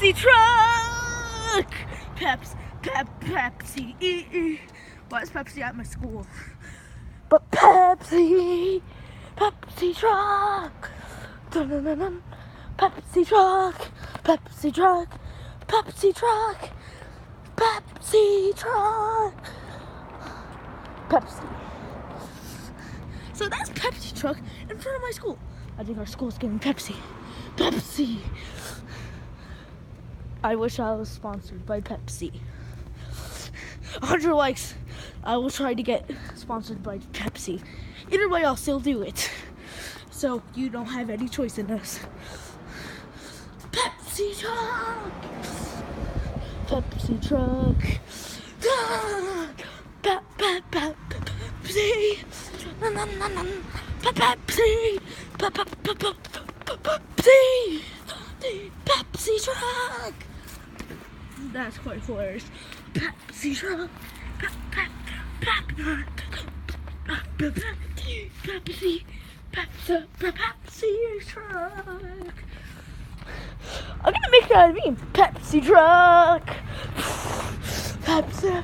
Pepsi truck! Pepsi. Why is Pepsi at my school? But Pepsi truck. Dun-dun-dun-dun. Pepsi truck. Pepsi truck. Pepsi truck. Pepsi truck. Pepsi. So that's Pepsi truck in front of my school. I think our school's getting Pepsi. Pepsi. I wish I was sponsored by Pepsi. 100 likes. I will try to get sponsored by Pepsi. Either way, I'll still do it. So you don't have any choice in this. Pepsi truck. Pepsi truck. Pepsi. Pepsi. Pepsi truck. That's quite hilarious. Pepsi truck. Pepsi truck. I'm gonna make that a meme. Pepsi truck. Pepsi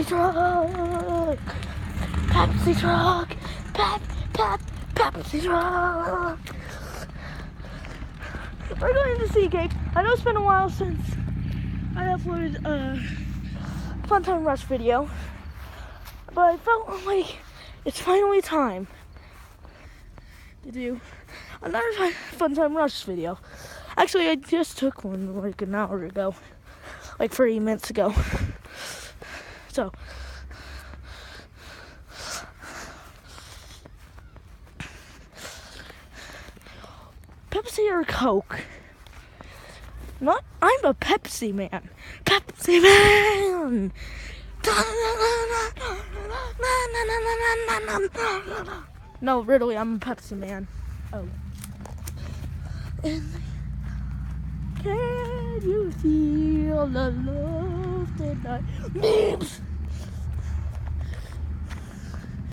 truck. Pepsi truck. Pepsi truck. We're going to see Gabe. I know it's been a while since I uploaded a Fun Time Rush video, but I felt like it's finally time to do another Fun Time Rush video. Actually, I just took one like an hour ago, like 30 minutes ago. So, Pepsi or Coke? I'm a Pepsi man. Pepsi man. No, really, I'm a Pepsi man. Oh. And can you feel the love tonight? Memes.